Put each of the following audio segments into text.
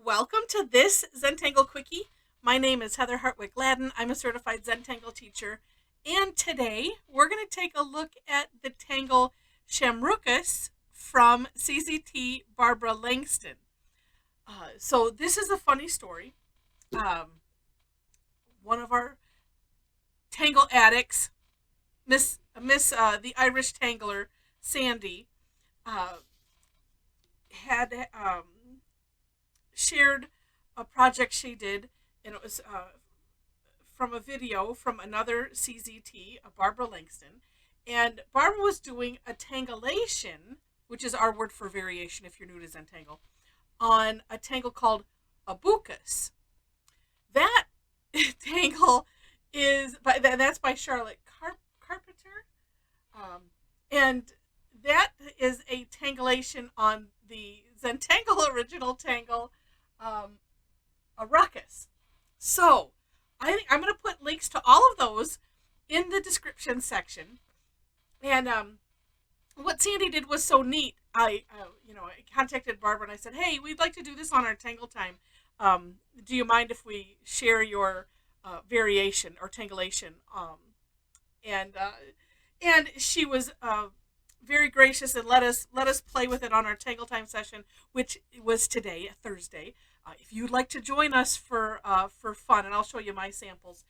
Welcome to this Zentangle Quickie. My name is Heather Hartwick Gladden. I'm a certified Zentangle teacher. And today we're going to take a look at the tangle Shamrukas from CZT Barbara Langston. So this is a funny story. One of our tangle addicts, Miss the Irish Tangler, Sandy, uh, had shared a project she did, and it was from a video from another CZT, Barbara Langston. And Barbara was doing a tangleation, which is our word for variation if you're new to Zentangle, on a tangle called Abukas. That tangle that's by Charlotte Carpentier, and that is a tangleation on the Zentangle original tangle, Arukas. So I'm going to put links to all of those in the description section. And what Sandy did was so neat. I contacted Barbara and I said, "Hey, we'd like to do this on our Tangle time. Do you mind if we share your variation or tangleation?" And she was very gracious and let us play with it on our Tangle time session, which was today, Thursday. If you'd like to join us for fun, and I'll show you my samples,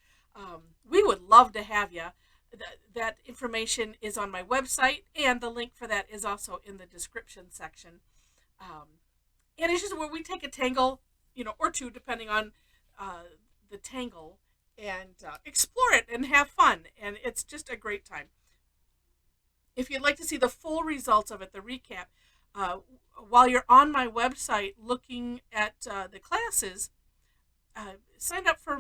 we would love to have you. That information is on my website, and the link for that is also in the description section. And it's just where we take a tangle, or two, depending on the tangle, and explore it and have fun. And it's just a great time. If you'd like to see the full results of it, the recap, while you're on my website looking at the classes, sign up for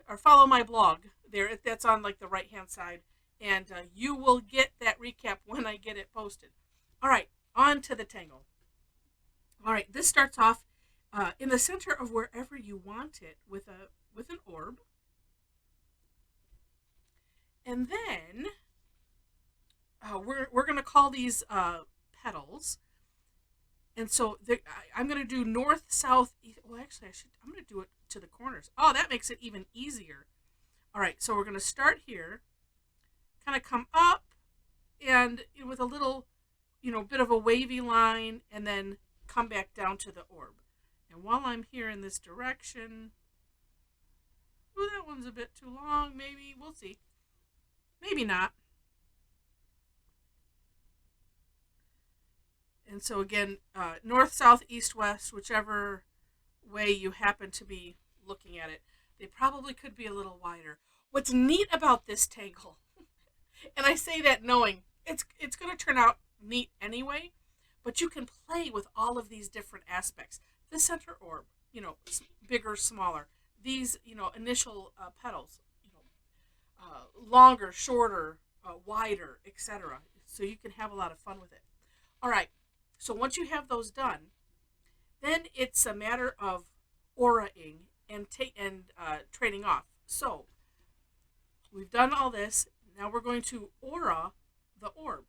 or follow my blog there. That's on like the right hand side, and you will get that recap when I get it posted. All right, on to the tangle. All right, this starts off in the center of wherever you want it with an orb, and then we're going to call these petals. And so I'm going to do north, south, east. Well, actually, I'm going to do it to the corners. Oh, that makes it even easier. All right, so we're going to start here, kind of come up, and with a little, bit of a wavy line, and then come back down to the orb. And while I'm here in this direction, oh, that one's a bit too long. Maybe, we'll see. Maybe not. And so again, north, south, east, west, whichever way you happen to be looking at it. They probably could be a little wider. What's neat about this tangle, and I say that knowing it's going to turn out neat anyway, but you can play with all of these different aspects. The center orb, bigger, smaller. These, initial petals, longer, shorter, wider, etc. So you can have a lot of fun with it. All right. So once you have those done, then it's a matter of auraing and trading off. So we've done all this. Now we're going to aura the orb.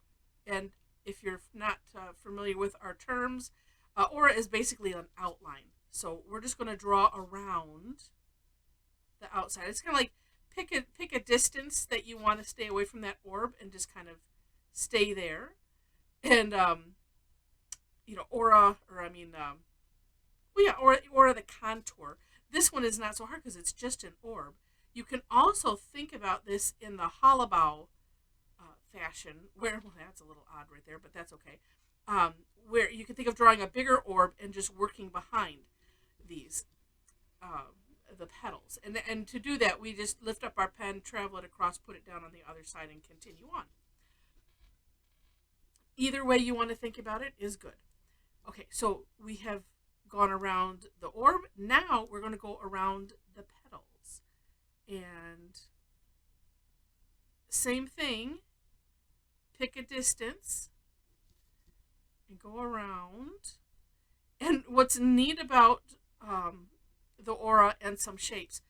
And if you're not familiar with our terms, aura is basically an outline. So we're just going to draw around the outside. It's kind of like pick a distance that you want to stay away from that orb and just kind of stay there. And aura, aura the contour. This one is not so hard because it's just an orb. You can also think about this in the hollowbow fashion, where, well, that's a little odd right there, but that's okay. Where you can think of drawing a bigger orb and just working behind these, the petals. And to do that, we just lift up our pen, travel it across, put it down on the other side, and continue on. Either way you want to think about it is good. Okay, so we have gone around the orb. Now we're going to go around the petals. And same thing, pick a distance and go around. And what's neat about the aura and some shapes,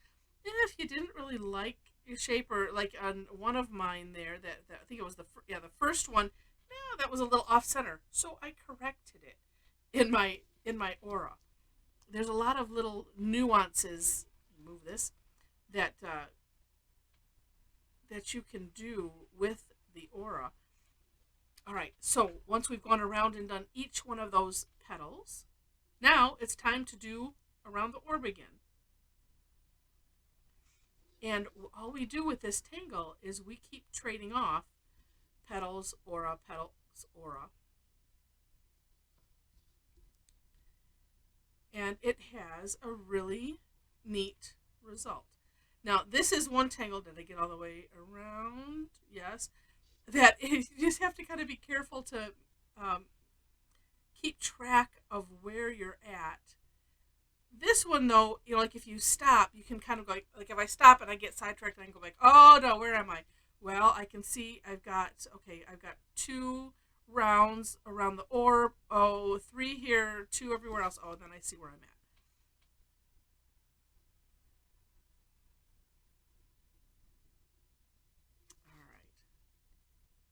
and if you didn't really like your shape, or like on one of mine there, that I think it was the first one, that was a little off center, so I corrected it in my aura. there's a lot of little nuances. Move this that that you can do with the aura. All right, so once we've gone around and done each one of those petals, now it's time to do around the orb again. And all we do with this tangle is we keep trading off petals, aura, petals, aura. And it has a really neat result. Now, this is one tangle. Did I get all the way around? Yes. That you just have to kind of be careful to keep track of where you're at. This one, though, like if you stop, you can kind of go, like if I stop and I get sidetracked, I can go back, oh no, where am I? Well, I can see I've got 2 rounds around the orb, 3 here, 2 everywhere else. Oh, then I see where I'm at.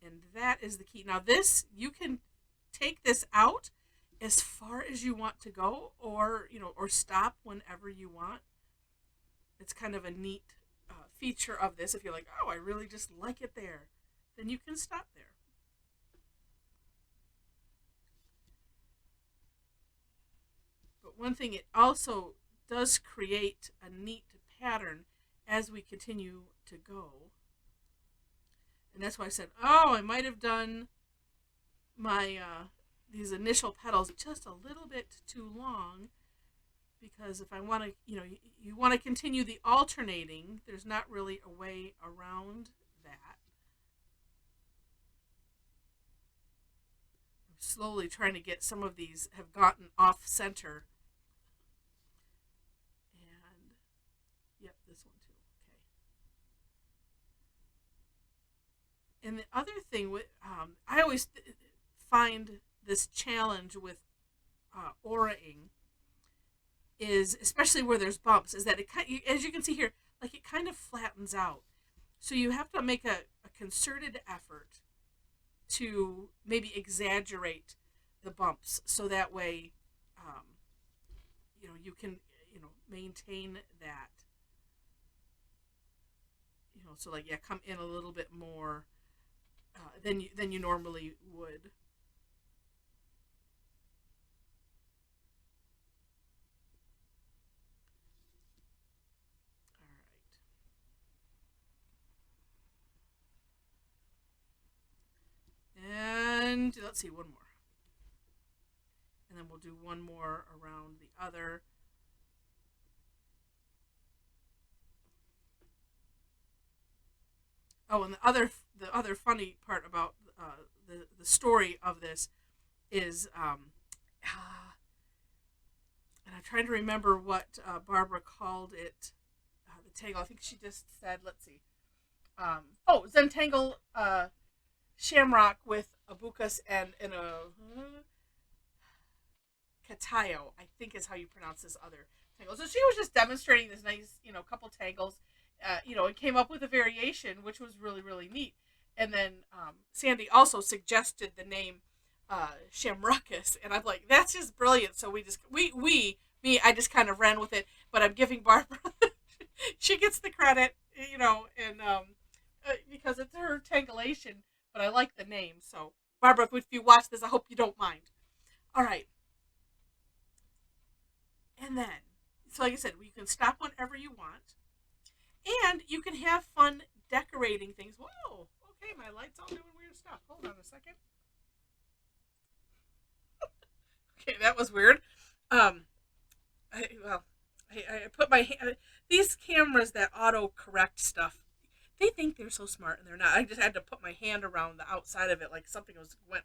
And that is the key. Now this, you can take this out as far as you want to go, or stop whenever you want. It's kind of a neat feature of this. If you're like, oh, I really just like it there, then you can stop there. But one thing, it also does create a neat pattern as we continue to go. And that's why I said, oh, I might have done my these initial petals just a little bit too long, because if I want to, you want to continue the alternating, there's not really a way around that. I'm slowly trying to get some of these have gotten off center. And, yep, this one too. Okay. And the other thing, I always find this challenge with auraing is, especially where there's bumps, is that it, as you can see here, like it kind of flattens out. So you have to make a concerted effort to maybe exaggerate the bumps, so that way, you can, maintain that. So like, yeah, come in a little bit more than you normally would. And let's see, one more. And then we'll do one more around the other. Oh, and the other funny part about the story of this is, and I'm trying to remember what Barbara called it, the tangle. I think she just said, let's see. Zentangle Shamrock with Abukas and a Katayo, I think is how you pronounce this other tangle. So she was just demonstrating this nice, couple tangles, and came up with a variation, which was really, really neat. And then Sandy also suggested the name Shamrukas, and I'm like, that's just brilliant. So I just kind of ran with it, but I'm giving Barbara, she gets the credit, and because it's her tangleation. But I like the name. So, Barbara, if you watch this, I hope you don't mind. All right. And then, so like I said, you can stop whenever you want. And you can have fun decorating things. Whoa. Okay, my light's all doing weird stuff. Hold on a second. Okay, that was weird. I put my hand... These cameras that auto-correct stuff, they think they're so smart, and they're not. I just had to put my hand around the outside of it like something went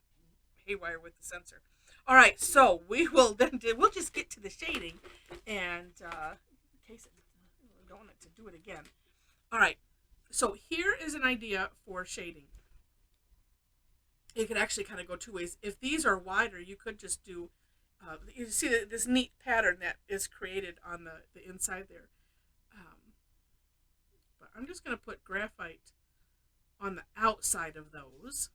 haywire with the sensor. All right, so we'll just get to the shading, and in case I don't want it to do it again. All right, so here is an idea for shading. It could actually kind of go 2 ways. If these are wider, you could just do. You see this neat pattern that is created on the inside there. I'm just going to put graphite on the outside of those.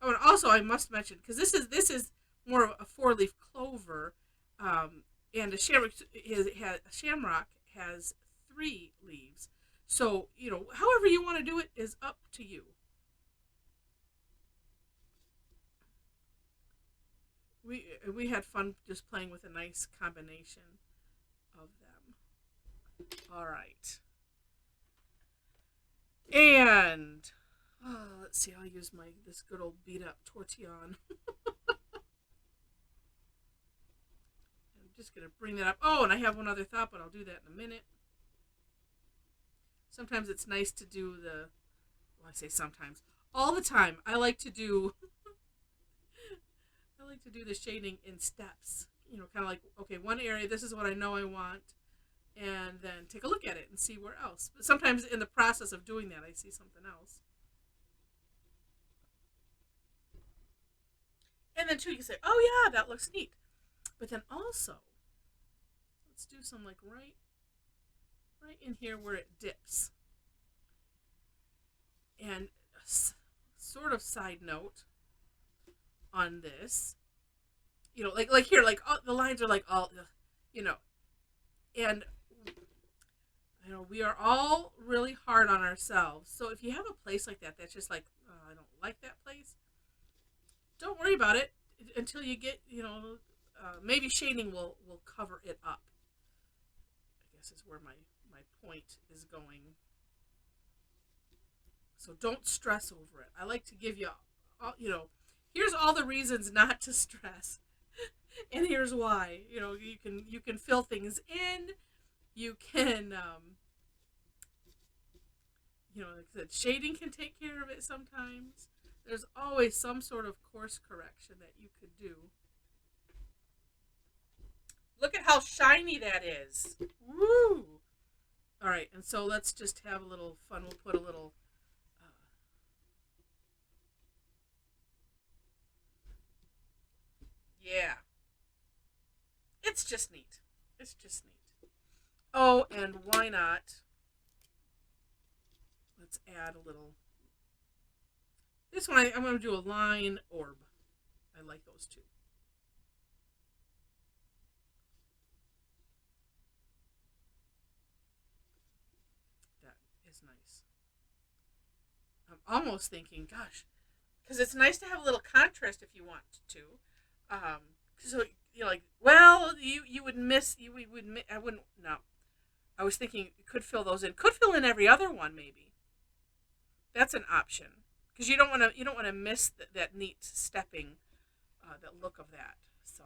Oh, and also I must mention, because this is more of a 4-leaf clover, And a shamrock has 3 leaves. So, however you want to do it is up to you. We had fun just playing with a nice combination of them. All right. And let's see, I'll use this good old beat up tortillon. I'm just gonna bring that up. Oh, and I have one other thought, but I'll do that in a minute. Sometimes it's nice to do I say sometimes, all the time. I like to do the shading in steps. Kind of like, okay, one area, this is what I know I want, and then take a look at it and see where else. But sometimes in the process of doing that, I see something else. And then too, you can say, oh yeah, that looks neat. But then also, let's do some like right in here where it dips. And sort of side note on this, like here, like the lines are like all, and we are all really hard on ourselves. So if you have a place like that that's just like, oh, I don't like that place, don't worry about it until you get, maybe shading will cover it up. I guess is where my point is going. So don't stress over it. I like to give you, here's all the reasons not to stress, and here's why. You can fill things in. You can, like I said, shading can take care of it sometimes. There's always some sort of course correction that you could do. Look at how shiny that is. Woo! All right, and so let's just have a little fun. We'll put a little yeah. It's just neat. It's just neat. Oh, and why not? Let's add a little. This one, I'm going to do a line orb. I like those two. That is nice. I'm almost thinking, gosh, because it's nice to have a little contrast if you want to. So you're like, well, you would miss, I wouldn't, no. I was thinking you could fill those in. Could fill in every other one, maybe. That's an option. Because you don't want to miss that neat stepping, that look of that. So,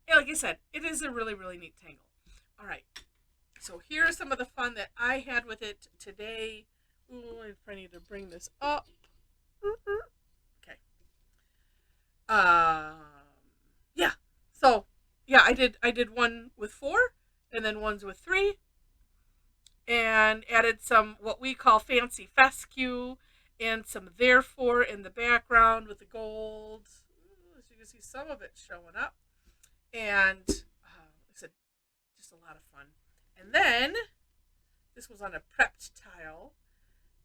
yeah, like I said, it is a really, really neat tangle. All right. So here's some of the fun that I had with it today. Ooh, I need to bring this up. Okay. Yeah. So, yeah, I did one with 4, and then ones with 3, and added some what we call fancy fescue, and some therefore in the background with the gold. Ooh, so you can see some of it showing up. And it's just a lot of fun. And then this was on a prepped tile,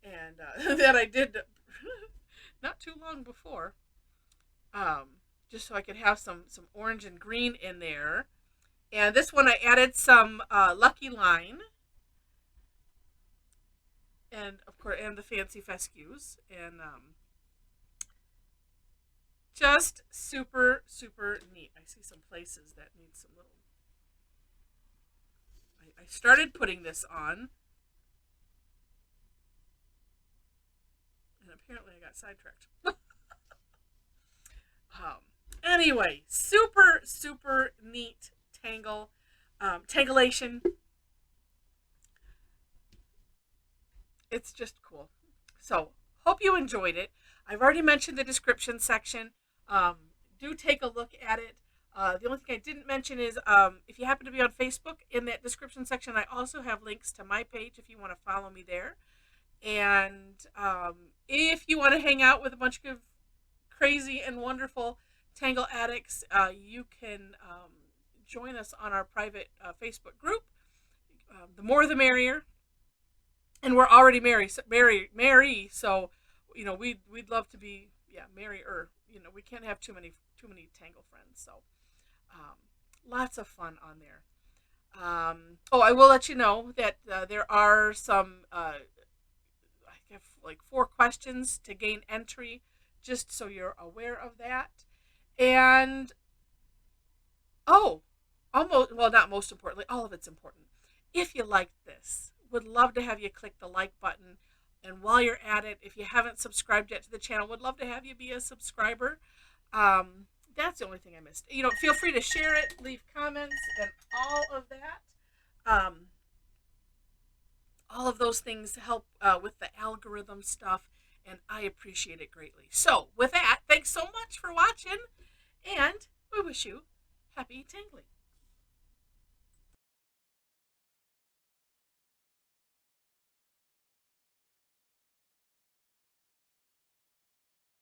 and that I did not too long before, just so I could have some orange and green in there. And this one I added some Lucky Line, and of course, and the fancy fescues, and just super, super neat. I see some places that need some little. I started putting this on, and apparently I got sidetracked. Anyway, super, super neat tangle, tangleation. It's just cool. So, hope you enjoyed it. I've already mentioned the description section. Do take a look at it. The only thing I didn't mention is if you happen to be on Facebook, in that description section, I also have links to my page if you want to follow me there. And if you want to hang out with a bunch of crazy and wonderful Tangle Addicts, you can join us on our private Facebook group. The more the merrier. And we're already merry, so we'd love to be merrier. We can't have too many tangle friends. So Lots of fun on there. I will let you know that there are some, I have like 4 questions to gain entry, just so you're aware of that. And, not most importantly, all of it's important. If you liked this, would love to have you click the like button. And while you're at it, if you haven't subscribed yet to the channel, would love to have you be a subscriber. That's the only thing I missed. Feel free to share it, leave comments, and all of that. All of those things help with the algorithm stuff, and I appreciate it greatly. So with that, thanks so much for watching, and we wish you happy tangling.